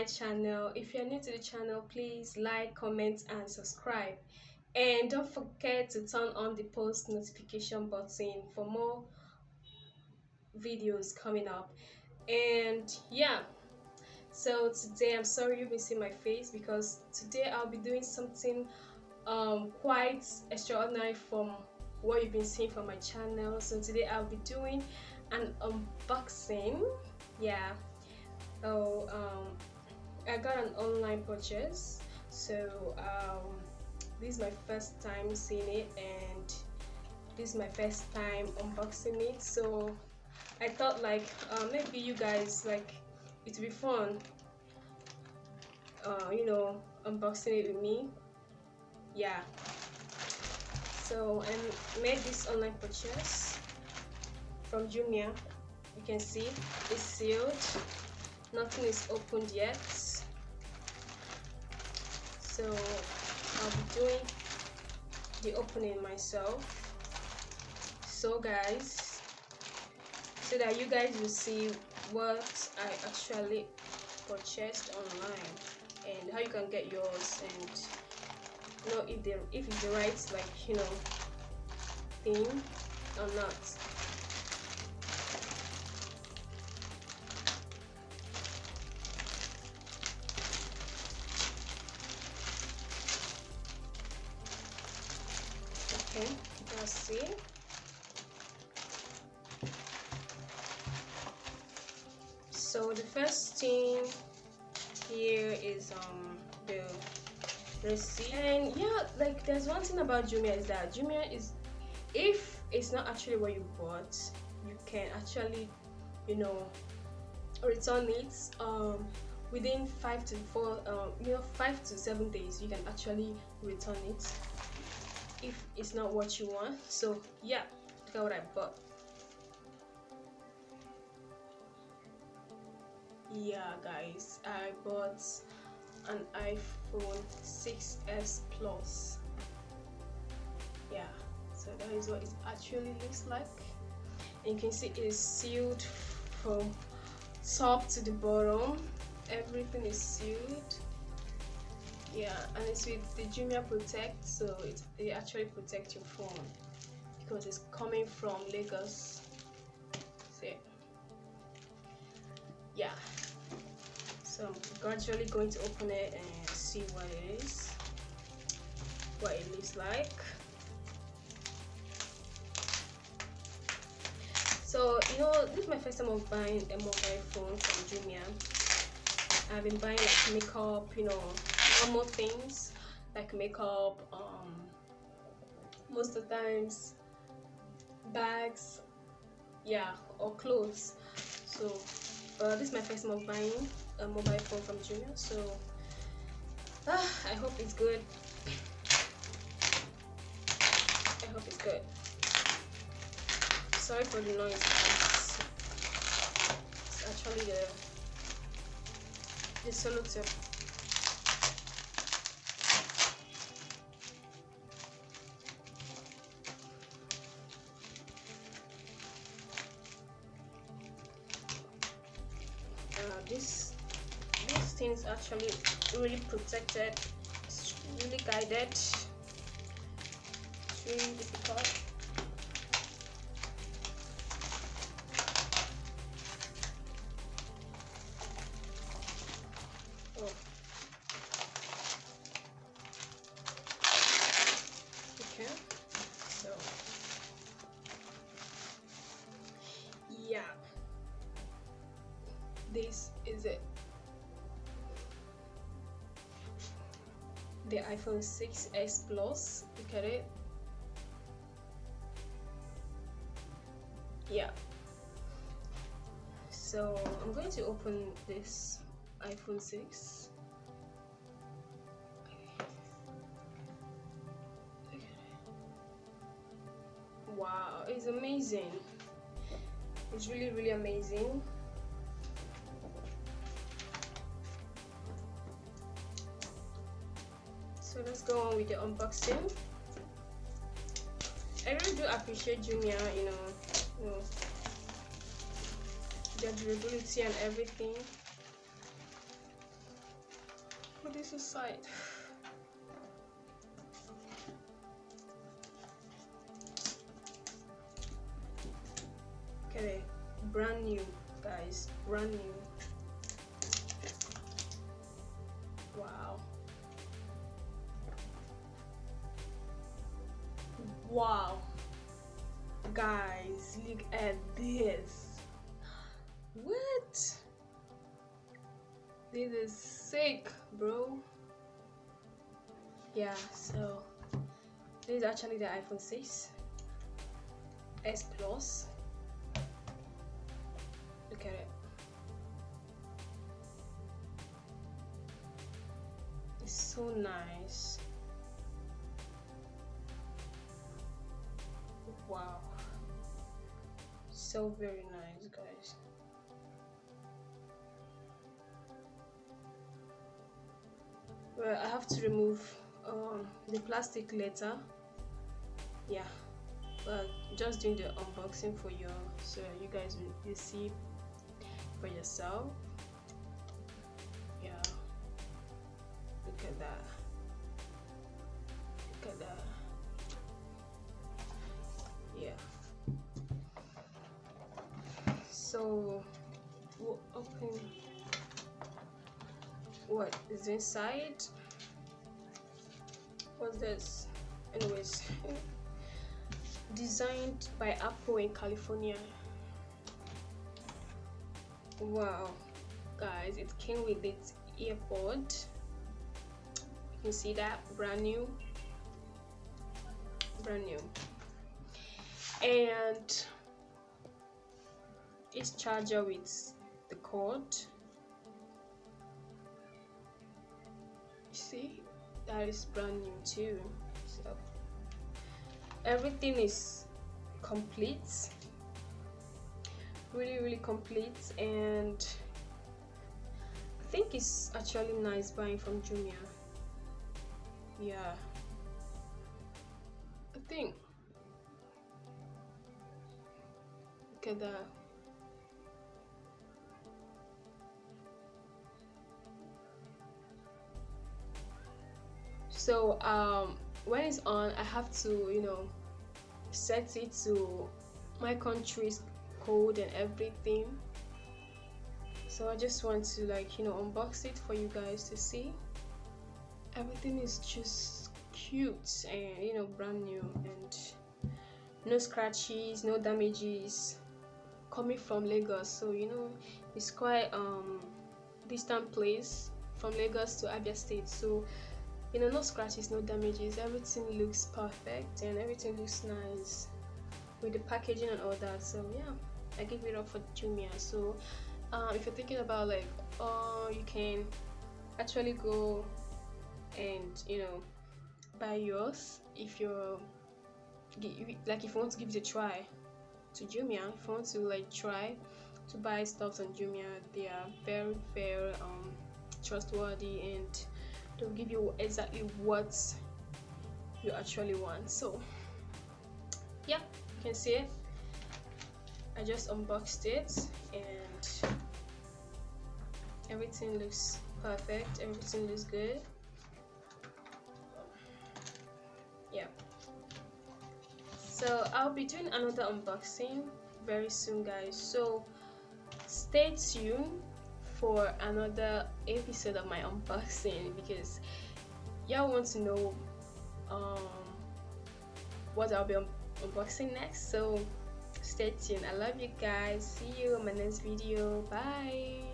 my channel. If you're new to the channel, please like, comment and subscribe, and don't forget to turn on the post notification button for more videos coming up. And yeah, so today I'm sorry you've been seeing my face, because today I'll be doing something quite extraordinary from what you've been seeing from my channel. So today I'll be doing an unboxing. Yeah. Oh, I got an online purchase, so this is my first time seeing it, and this is my first time unboxing it. So I thought like maybe you guys like it would be fun, unboxing it with me. Yeah. So I made this online purchase from Jumia. You can see it's sealed. Nothing is opened yet. So I'll be doing the opening myself. So guys, so that you guys will see what I actually purchased online and how you can get yours, and know if it's the right thing or not. Okay, let's see. So the first thing here is the receipt. And yeah, like there's one thing about Jumia is that Jumia is, if it's not actually what you bought, you can actually return it within 5 to 7 days. You can actually return it if it's not what you want. So yeah, look at what I bought. Yeah guys, I bought an iPhone 6s Plus. Yeah, so that is what it actually looks like. And you can see it is sealed from top to the bottom. Everything is sealed. Yeah, and it's with the Jumia Protect, so it actually protects your phone because it's coming from Lagos. So yeah, so I'm gradually going to open it and see what it looks like. So this is my first time of buying a mobile phone from Jumia. I've been buying like makeup, normal things like makeup, most of the times bags, yeah, or clothes. So this is my first time of buying a mobile phone from Jumia. So I hope it's good. I hope it's good. Sorry for the noise, guys. It's actually the solo tip. This thing is actually really protected. It's really guided. It's really difficult. Oh. Okay. So yeah, this is it. The iPhone 6s Plus. Look at it. Yeah. So I'm going to open this iPhone 6. Wow, it's amazing. It's really, really amazing. So let's go on with the unboxing. I really do appreciate Jumia, their durability and everything. for this side. Okay, brand new, guys, brand new. Wow. Wow, guys, look at this. What? This is sick, bro. Yeah, so this is actually the iPhone 6 S Plus. Look at it. It's so nice. Wow, so very nice, guys. Well, I have to remove the plastic later. Yeah, but just doing the unboxing for you, so you guys will see for yourself. Yeah, look at that. Look at that. Yeah. So we'll open what is inside. What's this? Anyways, designed by Apple in California. Wow, guys, it came with its earpod. You can see that, brand new, and its charger with the cord. You see, that is brand new too. So everything is complete, really complete, and I think it's actually nice buying from Jumia. Yeah, I think. Look at that. So when it's on, I have to, you know, set it to my country's code and everything. So I just want to, like, you know, unbox it for you guys to see. Everything is just cute and, you know, brand new, and no scratches, no damages, coming from Lagos. So, you know, it's quite distant place from Lagos to Abia State. So, you know, no scratches, no damages, everything looks perfect and everything looks nice with the packaging and all that. So yeah, I give it up for Jumia. So if you're thinking about, like, you can actually go and, you know, buy yours if you're like, if you want to give it a try to Jumia. If you want to, like, try to buy stuff on Jumia, they are very trustworthy, and they'll give you exactly what you actually want. So yeah, you can see it. I just unboxed it and everything looks perfect, everything looks good. Yeah, so I'll be doing another unboxing very soon, guys, so stay tuned for another episode of my unboxing, because y'all want to know what I'll be unboxing next. So stay tuned. I love you guys. See you in my next video. Bye.